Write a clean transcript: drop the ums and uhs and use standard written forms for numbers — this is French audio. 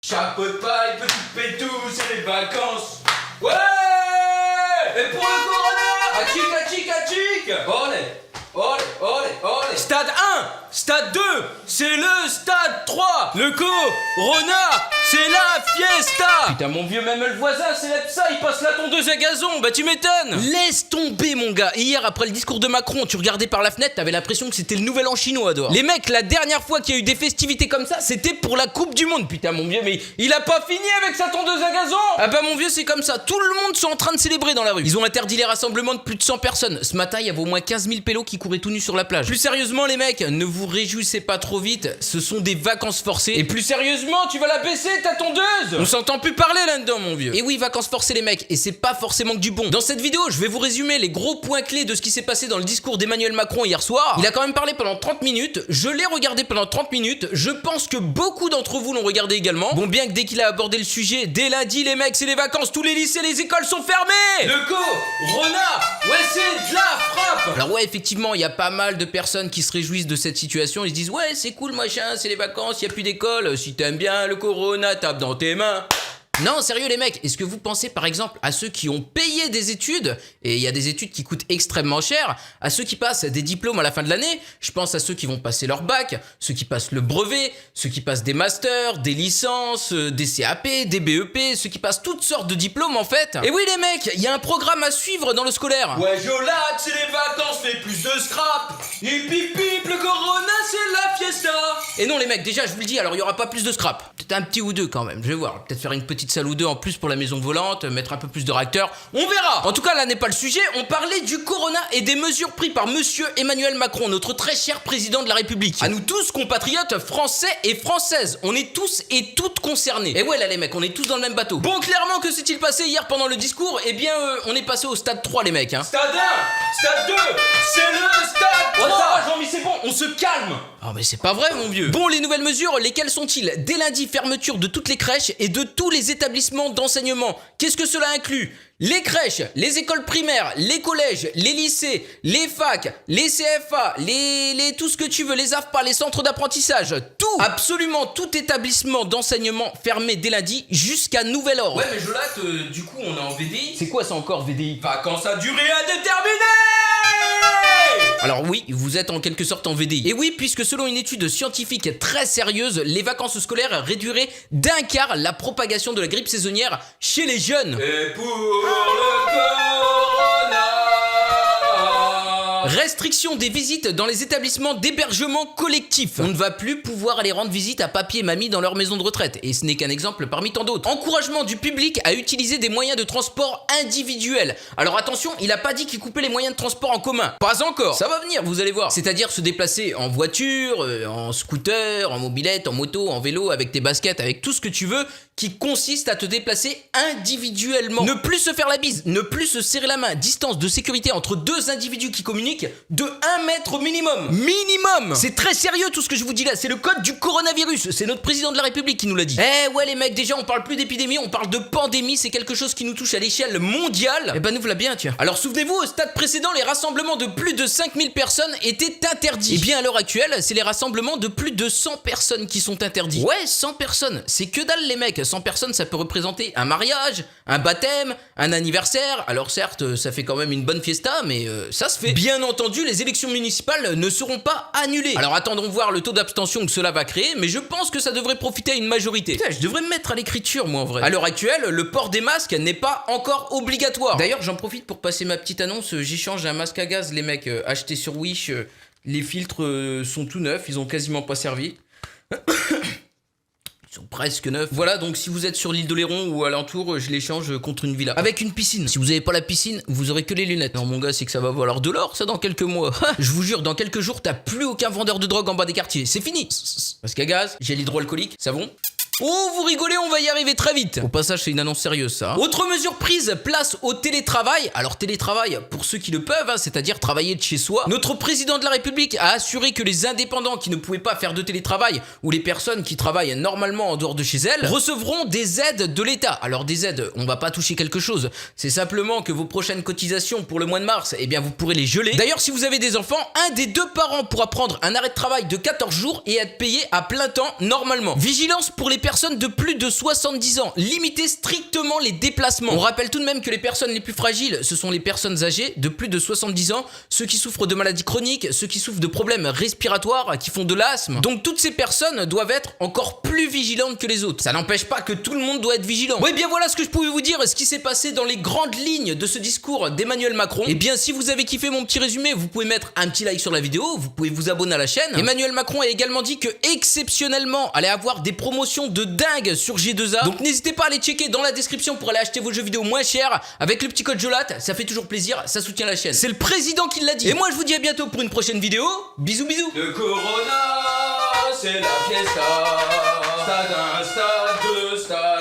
Chapeau de paille, petit pétou, c'est les vacances. Ouais. Et pour le corona, achik. Olé. Stade 1, stade 2, c'est le stade 3. Le corona, c'est la fiesta. Putain mon vieux, même le voisin célèbre ça, il passe la tondeuse à gazon, bah tu m'étonnes. Laisse tomber mon gars. Hier après le discours de Macron, tu regardais par la fenêtre, t'avais l'impression que c'était le nouvel an chinois dehors. Les mecs, la dernière fois qu'il y a eu des festivités comme ça, c'était pour la Coupe du Monde. Putain mon vieux, mais il a pas fini avec sa tondeuse à gazon. Ah bah mon vieux, c'est comme ça, tout le monde sont en train de célébrer dans la rue. Ils ont interdit les rassemblements de plus de 100 personnes. Ce matin, il y avait au moins 15 000 pélos qui couraient tout nus sur la plage. Plus sérieusement les mecs, ne vous réjouissez pas trop vite, ce sont des vacances forcées. Et plus sérieusement, tu vas la baisser ta tondeuse. On s'entend plus parler là-dedans mon vieux. Et oui, vacances forcées les mecs, et c'est pas forcément que du bon. Dans cette vidéo, je vais vous résumer les gros points clés de ce qui s'est passé dans le discours d'Emmanuel Macron hier soir. Il a quand même parlé pendant 30 minutes, je l'ai regardé pendant 30 minutes, je pense que beaucoup d'entre vous l'ont regardé également. Bon, bien que dès qu'il a abordé le sujet, dès lundi les mecs, c'est les vacances, tous les lycées, les écoles sont fermées. Le corona, ouais c'est de la frappe. Alors ouais, effectivement, il y a pas mal de personnes qui se réjouissent de cette situation, ils se disent ouais c'est cool machin, c'est les vacances, il y a plus d'école, si t'aimes bien le corona, tape dans tes mains. Non, sérieux les mecs, est-ce que vous pensez par exemple à ceux qui ont payé des études, et il y a des études qui coûtent extrêmement cher, à ceux qui passent des diplômes à la fin de l'année, je pense à ceux qui vont passer leur bac, ceux qui passent le brevet, ceux qui passent des masters, des licences, des CAP, des BEP, ceux qui passent toutes sortes de diplômes en fait. Et oui les mecs, il y a un programme à suivre dans le scolaire. Ouais Jolac, c'est les vacances, mais plus de scrap. Hip hip hip, le corona c'est la fiesta. Et non les mecs, déjà je vous le dis, alors il y aura pas plus de scrap. Peut-être un petit ou deux quand même, je vais voir, peut-être faire une petite salle ou deux en plus pour la maison volante, mettre un peu plus de réacteurs, on verra. En tout cas là n'est pas le sujet, on parlait du corona et des mesures prises par monsieur Emmanuel Macron, notre très cher président de la République. À nous tous compatriotes français et françaises, on est tous et toutes concernés. Et ouais là les mecs, on est tous dans le même bateau. Bon clairement, que s'est-il passé hier pendant le discours? Eh bien on est passé au stade 3 les mecs hein. Stade 1, stade 2, c'est le stade 3. Oh, Jean-Mi, c'est bon, on se calme. Oh mais c'est pas vrai mon vieux. Bon, les nouvelles mesures, lesquelles sont-ils? Dès lundi, fermeture de toutes les crèches et de tous les établissements d'enseignement. Qu'est-ce que cela inclut? Les crèches, les écoles primaires, les collèges, les lycées, les facs, les CFA, tout ce que tu veux, les AFPA, les centres d'apprentissage, tout, absolument tout établissement d'enseignement fermé dès lundi jusqu'à nouvel ordre. Ouais mais Jolac, du coup on est en VDI. C'est quoi ça encore VDI? Vacances à durée indéterminée. Alors oui, vous êtes en quelque sorte en VDI. Et oui, puisque selon une étude scientifique très sérieuse, les vacances scolaires réduiraient d'un quart la propagation de la grippe saisonnière chez les jeunes. Et pour le corona. Restriction des visites dans les établissements d'hébergement collectif. On ne va plus pouvoir aller rendre visite à papy et mamie dans leur maison de retraite. Et ce n'est qu'un exemple parmi tant d'autres. Encouragement du public à utiliser des moyens de transport individuels. Alors attention, il a pas dit qu'il coupait les moyens de transport en commun. Pas encore. Ça va venir, vous allez voir. C'est-à-dire se déplacer en voiture, en scooter, en mobilette, en moto, en vélo, avec tes baskets, avec tout ce que tu veux, qui consiste à te déplacer individuellement. Ne plus se faire la bise, ne plus se serrer la main. Distance de sécurité entre deux individus qui communiquent de 1 mètre minimum. Minimum. C'est très sérieux tout ce que je vous dis là, c'est le code du coronavirus. C'est notre président de la République qui nous l'a dit. Eh ouais les mecs, déjà on parle plus d'épidémie, on parle de pandémie, c'est quelque chose qui nous touche à l'échelle mondiale. Eh ben nous voilà bien tiens. Alors souvenez-vous, au stade précédent, les rassemblements de plus de 5000 personnes étaient interdits. Et bien à l'heure actuelle, c'est les rassemblements de plus de 100 personnes qui sont interdits. Ouais, 100 personnes, c'est que dalle les mecs. 100 personnes, ça peut représenter un mariage, un baptême, un anniversaire. Alors certes, ça fait quand même une bonne fiesta, mais ça se fait. Bien entendu, les élections municipales ne seront pas annulées. Alors attendons voir le taux d'abstention que cela va créer, mais je pense que ça devrait profiter à une majorité. Putain, je devrais me mettre à l'écriture moi en vrai. À l'heure actuelle, le port des masques n'est pas encore obligatoire. D'ailleurs, j'en profite pour passer ma petite annonce, j'échange un masque à gaz les mecs, acheté sur Wish, les filtres sont tout neufs, ils ont quasiment pas servi. Ils sont presque neufs. Voilà, donc si vous êtes sur l'île d'Oléron ou alentour, je l'échange contre une villa. Avec une piscine. Si vous avez pas la piscine, vous aurez que les lunettes. Non mon gars, c'est que ça va valoir de l'or ça dans quelques mois. Je vous jure, dans quelques jours, t'as plus aucun vendeur de drogue en bas des quartiers. C'est fini. Parce qu'à gaz, gel hydroalcoolique, savon. Oh, vous rigolez, on va y arriver très vite. Au passage, c'est une annonce sérieuse, ça. Hein. Autre mesure prise, place au télétravail. Alors, télétravail, pour ceux qui le peuvent, hein, c'est-à-dire travailler de chez soi. Notre président de la République a assuré que les indépendants qui ne pouvaient pas faire de télétravail ou les personnes qui travaillent normalement en dehors de chez elles recevront des aides de l'État. Alors, des aides, on va pas toucher quelque chose. C'est simplement que vos prochaines cotisations pour le mois de mars, eh bien, vous pourrez les geler. D'ailleurs, si vous avez des enfants, un des deux parents pourra prendre un arrêt de travail de 14 jours et être payé à plein temps normalement. Vigilance pour les personnes de plus de 70 ans. Limitez strictement les déplacements. On rappelle tout de même que les personnes les plus fragiles, ce sont les personnes âgées de plus de 70 ans, ceux qui souffrent de maladies chroniques, ceux qui souffrent de problèmes respiratoires, qui font de l'asthme. Donc toutes ces personnes doivent être encore plus vigilantes que les autres. Ça n'empêche pas que tout le monde doit être vigilant. Oui, bien voilà ce que je pouvais vous dire, ce qui s'est passé dans les grandes lignes de ce discours d'Emmanuel Macron. Et bien si vous avez kiffé mon petit résumé, vous pouvez mettre un petit like sur la vidéo, vous pouvez vous abonner à la chaîne. Emmanuel Macron a également dit que exceptionnellement allait avoir des promotions de dingue sur G2A. Donc n'hésitez pas à aller checker dans la description pour aller acheter vos jeux vidéo moins chers avec le petit code JOLAT, ça fait toujours plaisir, ça soutient la chaîne. C'est le président qui l'a dit. Et moi je vous dis à bientôt pour une prochaine vidéo. Bisous bisous. Le Corona, c'est la fiesta. Stade 1, stade 2, stade